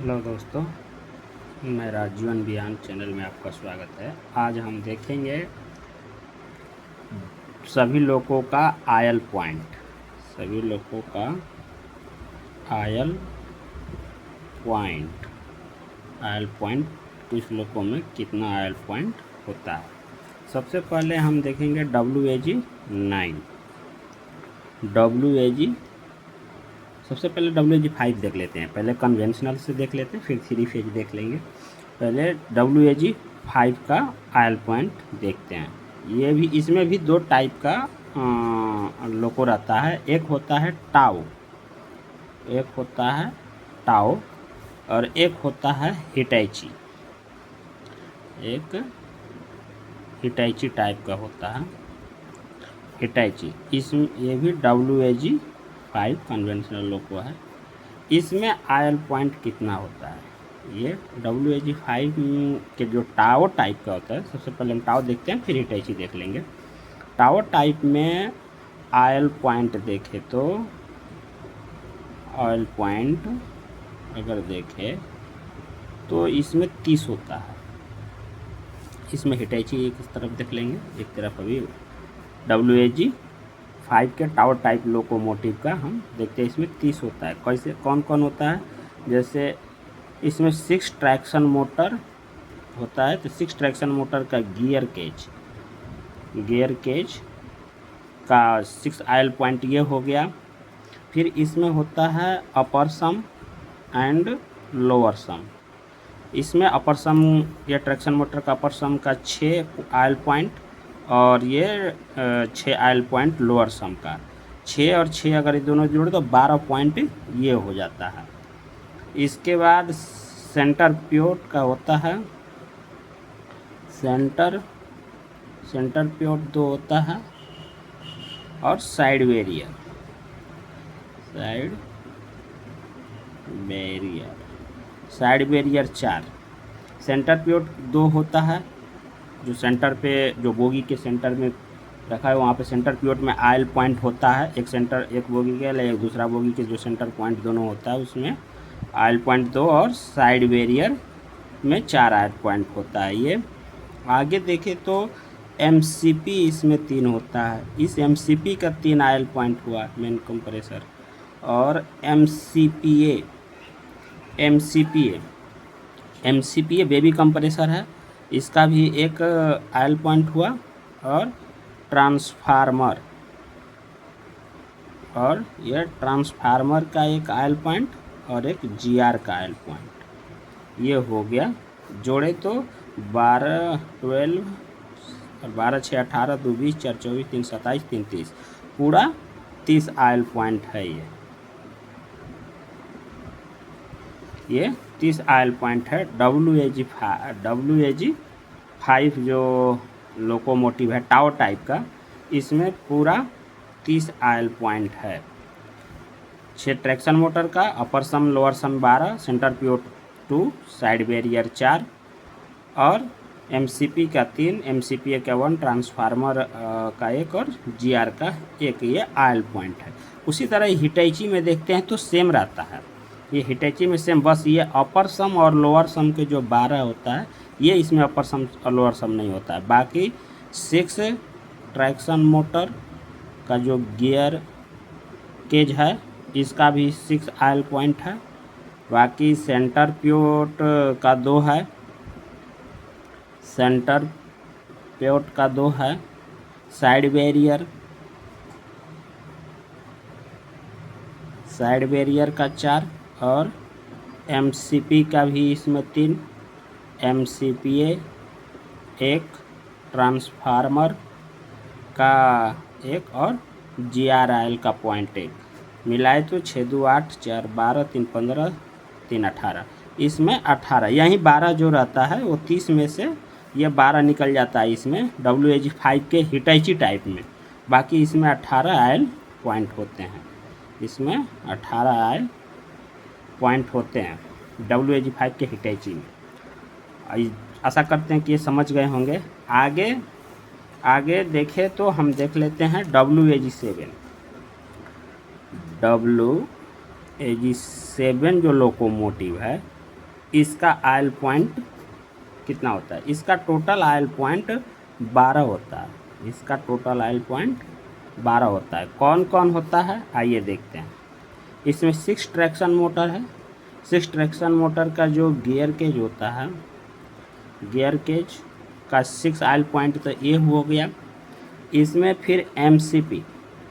Hello दोस्तों, मेरा जीवन बयान चैनल में आपका स्वागत है। आज हम देखेंगे सभी लोगों का आयल पॉइंट। सभी लोगों का आयल पॉइंट कुछ लोगों में कितना आयल पॉइंट होता है। सबसे पहले हम देखेंगे WAG9। सबसे पहले WAG5 देख लेते हैं। पहले कन्वेंशनल से देख लेते हैं, फिर 3 फेज देख लेंगे। पहले WAG5 का आयल पॉइंट देखते हैं। ये भी, इसमें भी दो टाइप का लोको रहता है। एक होता है टाओ और एक होता है हिटैची। एक हिटैची टाइप का होता है, हिटैची। इसमें ये भी WAG5 कन्वेंशनल लोको है। इसमें आयल पॉइंट कितना होता है? ये WAG5 के जो टाओ टाइप का होता है, सबसे पहले हम टाओ देखते हैं, फिर हिटैची देख लेंगे। टाओ टाइप में आयल पॉइंट देखें तो आयल पॉइंट अगर देखें तो इसमें 30 होता है। इसमें हिटैची एक तरफ देख लेंगे, एक तरफ अभी WAG5 के टावर टाइप लोकोमोटिव का हम देखते हैं। इसमें 30 होता है। कैसे, कौन कौन होता है? जैसे इसमें 6 ट्रैक्शन मोटर होता है, तो 6 ट्रैक्शन मोटर का गियर केज का 6 आयल पॉइंट ये हो गया। फिर इसमें होता है अपर सम एंड लोअर सम। इसमें अपर सम, ये ट्रैक्शन मोटर का अपर सम का 6 आयल पॉइंट और ये 6 आयल पॉइंट लोअर सम का। 6 और 6 अगर ये दोनों जोड़े तो 12 पॉइंट ये हो जाता है। इसके बाद सेंटर प्योट का होता है, सेंटर प्योट 2 होता है, और साइड बैरियर 4। सेंटर प्योट 2 होता है, जो सेंटर पे, जो बोगी के सेंटर में रखा है वहाँ पे सेंटर प्योट में आयल पॉइंट होता है। एक बोगी के लिए एक दूसरा बोगी के जो सेंटर पॉइंट दोनों होता है उसमें आयल पॉइंट 2, और साइड बैरियर में 4 आयल पॉइंट होता है। ये आगे देखें तो MCP इसमें 3 होता है। इस MCP का 3 आयल पॉइंट हुआ, मेन कंप्रेसर। और MCPA बेबी कंप्रेसर है, इसका भी एक आयल पॉइंट हुआ। और ट्रांसफार्मर का एक आयल पॉइंट और एक GR का आयल पॉइंट। ये हो गया। जोड़े तो 12, 12 और 12, 6, 18, 2, 20, 4, 24, 3, 27, 3, 30, पूरा 30 आयल पॉइंट है। ये 30 आयल पॉइंट है। WAG5 जो लोकोमोटिव है टावर टाइप का, इसमें पूरा 30 आयल पॉइंट है। 6 ट्रैक्शन मोटर का, upper sum lower sum 12, center pivot 2, side barrier 4, और MCP का 3, MCPA का 1, ट्रांसफार्मर का 1 और GR का 1, ये आयल पॉइंट है। उसी तरह हिटैची में देखते हैं तो सेम रहता है। ये हिटैची में सेम, बस ये अपर सम और लोअर सम के जो 12 होता है, ये इसमें अपर सम और लोअर सम नहीं होता है। बाकी 6 ट्रैक्शन मोटर का जो गियर केज है, इसका भी 6 आयल पॉइंट है। बाकी सेंटर प्योट का 2 है, साइड बैरियर का 4, और MCP का भी इसमें 3, MCPA 1, ट्रांसफार्मर का 1 और GR आयल का पॉइंट 1, मिलाए तो 6, 2, 8, 4, 12, 3, 15, 3, 18। इसमें 18, यहीं 12 जो रहता है वो 30 में से ये 12 निकल जाता है इसमें WAG5 के हिटैची टाइप में। बाकी इसमें 18 आयल पॉइंट होते हैं। इसमें 18 आयल पॉइंट होते हैं WAG5 के हिटैची में। आशा करते हैं कि ये समझ गए होंगे। आगे देखें तो हम देख लेते हैं WAG7। WAG7 जो लोकोमोटिव है, इसका आयल पॉइंट कितना होता है? इसका टोटल आयल पॉइंट 12 होता है। इसका टोटल आयल पॉइंट 12 होता है। कौन कौन होता है आइए देखते हैं। इसमें 6 ट्रैक्शन मोटर है। 6 ट्रैक्शन मोटर का जो गियर केज होता है, गियर केज का 6 आयल पॉइंट तो ये हो गया। इसमें फिर MCP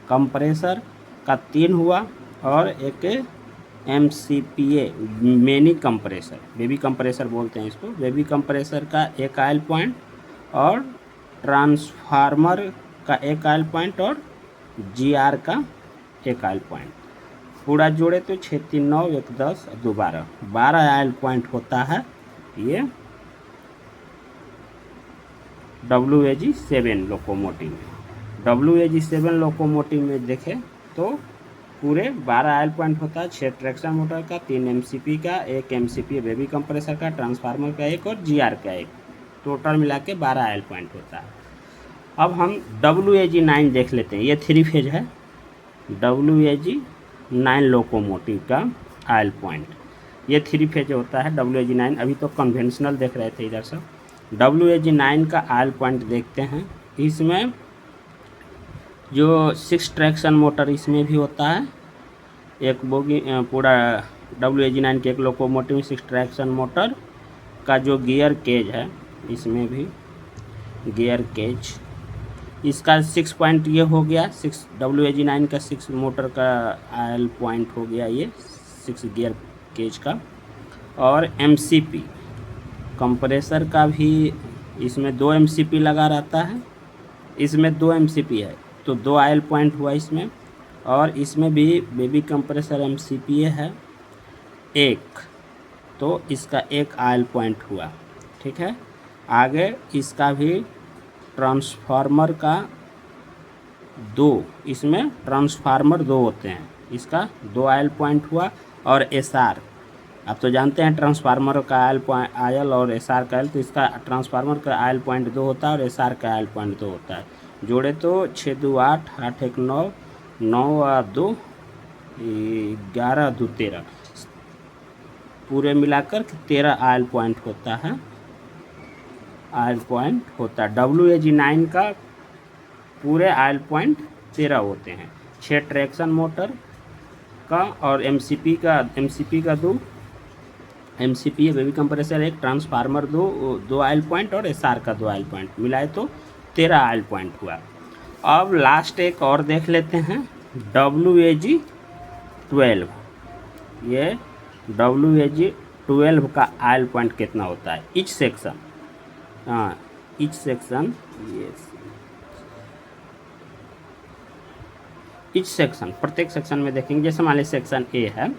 कंप्रेसर का 3 हुआ और एक MCPA mini compressor, baby compressor बोलते हैं इसको, बेबी कंप्रेसर का 1 आयल पॉइंट और ट्रांसफार्मर का 1 आयल पॉइंट और GR का 1 आयल पॉइंट। पूरा जोड़े तो 6 3 9 1 10 2 12 आयल पॉइंट होता है ये WAG-7 लोकोमोटिव में। WAG-7 लोकोमोटिव में देखें तो पूरे 12 आयल पॉइंट होता है। 6 ट्रैक्शन मोटर का, 3 MCP का, 1 MCP बेबी कंप्रेसर का, ट्रांसफार्मर का 1 और GR का 1, टोटल मिला के 12 आयल पॉइंट होता है। अब हम WAG-9 देख लेते हैं। ये 3 फेज है। WAG-9 लोकोमोटिव का आयल पॉइंट, ये 3 फेज होता है WAG-9। अभी तो कन्वेंशनल देख रहे थे इधर सब। WAG-9 का आयल पॉइंट देखते हैं। इसमें जो 6 ट्रैक्शन मोटर इसमें भी होता है। एक बोगी पूरा WAG-9 के एक लोकोमोटिव में 6 ट्रैक्शन मोटर का जो गियर केज है, इसमें भी गियर केज, इसका 6 पॉइंट ये हो गया। 6 WAG-9 का 6 मोटर का आयल पॉइंट हो गया ये 6 गियर केज का। और MCP कंप्रेसर का भी इसमें 2 MCP लगा रहता है। इसमें 2 MCP है तो 2 आयल पॉइंट हुआ इसमें। और इसमें भी बेबी कंप्रेसर MCP है 1, तो इसका 1 आयल पॉइंट हुआ। ठीक है। आगे इसका भी ट्रांसफार्मर का 2, इसमें ट्रांसफार्मर 2 होते हैं, इसका 2 आयल पॉइंट हुआ। और SR, आप तो जानते हैं ट्रांसफार्मर का आयल और SR का आयल, तो इसका ट्रांसफार्मर का आयल पॉइंट 2 होता है और SR का आयल पॉइंट 2 होता है। जोड़े तो 6 2 8 8 1 9 9 और 2 11 2 13, पूरे मिलाकर 13 आयल पॉइंट होता है। आयल पॉइंट होता है WAG-9 का पूरे आयल पॉइंट 13 होते हैं। 6 ट्रैक्शन मोटर का और MCP का 2 MCP baby compressor 1, transformer 2 oil point और SR का 2 आयल पॉइंट, मिलाए तो 13 आयल पॉइंट हुआ। अब लास्ट एक और देख लेते हैं WAG-12। ये WAG-12 का आयल पॉइंट कितना होता है? Each section, each section, each section, प्रत्येक सेक्शन में देखेंगे। जैसे मान लीजिए सेक्शन A है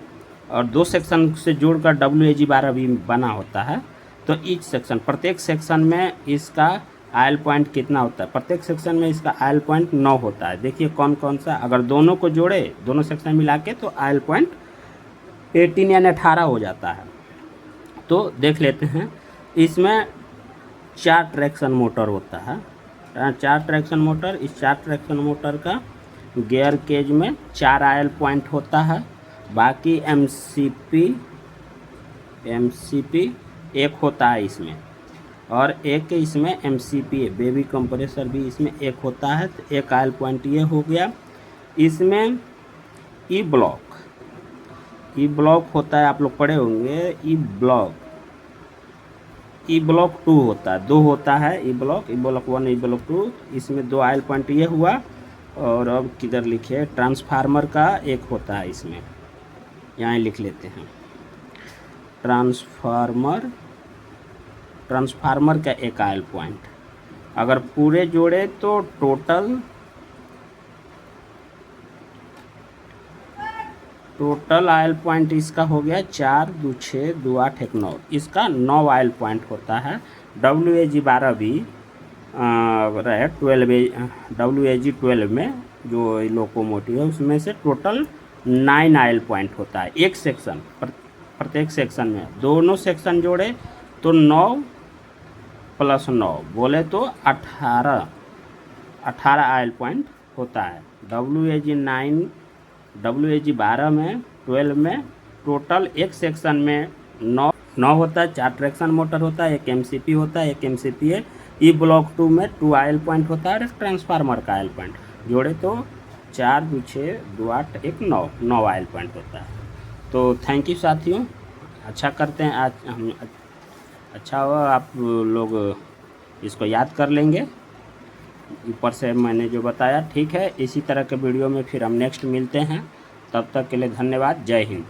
और 2 सेक्शन से जोड़कर WAG-12 भी बना होता है, तो ईच सेक्शन, प्रत्येक सेक्शन में इसका आयल पॉइंट कितना होता है? प्रत्येक सेक्शन में इसका आयल पॉइंट 9 होता है। देखिए कौन कौन सा, अगर दोनों को जोड़े, दोनों सेक्शन मिला के, तो आयल पॉइंट 18 यानी 18 हो जाता है। तो देख लेते हैं। इसमें 4 ट्रैक्शन मोटर होता है, 4 ट्रैक्शन मोटर। इस 4 ट्रैक्शन मोटर का गियर केज में 4 आयल पॉइंट होता है। बाकी MCP 1 होता है इसमें, और एक इसमें MCP बेबी कंप्रेसर भी इसमें 1 होता है, तो 1 आयल पॉइंट ये हो गया। इसमें ई ब्लॉक होता है, आप लोग पढ़े होंगे। ई ब्लॉक 2 होता है, 2 होता है ई ब्लॉक 1 ई ब्लॉक 2। इसमें 2 आयल पॉइंट ये हुआ। और अब किधर लिखे, ट्रांसफार्मर का 1 होता है इसमें, यहाँ लिख लेते हैं। ट्रांसफार्मर का 1 आयल पॉइंट। अगर पूरे जोड़े तो टोटल आयल पॉइंट इसका हो गया 4 2 6 2 8 1 9, इसका 9 आयल पॉइंट होता है। WAG-12 भी रहे 12 में जो लोकोमोटिव है, उसमें से टोटल 9 आयल पॉइंट होता है एक सेक्शन, प्रत्येक सेक्शन में। दोनों सेक्शन जोड़े तो 9 + 9 बोले तो 18 आयल पॉइंट होता है। WAG-12 में 12 में टोटल एक सेक्शन में 9 होता है, 4 ट्रैक्शन मोटर होता है, एक एमसीपी होता है, एक एमसीपी है। ई ब्लॉक 2 में 2 आयल पॉइंट होता है और एक ट्रांसफार्मर का आयल पॉइंट जोड़े तो 4 2 6 2 8 1 9 आयल पॉइंट होता है। तो थैंक यू साथियों, अच्छा करते हैं आज हम, अच्छा हुआ आप लोग इसको याद कर लेंगे। ऊपर से मैंने जो बताया ठीक है। इसी तरह के वीडियो में फिर हम नेक्स्ट मिलते हैं, तब तक के लिए धन्यवाद। जय हिंद।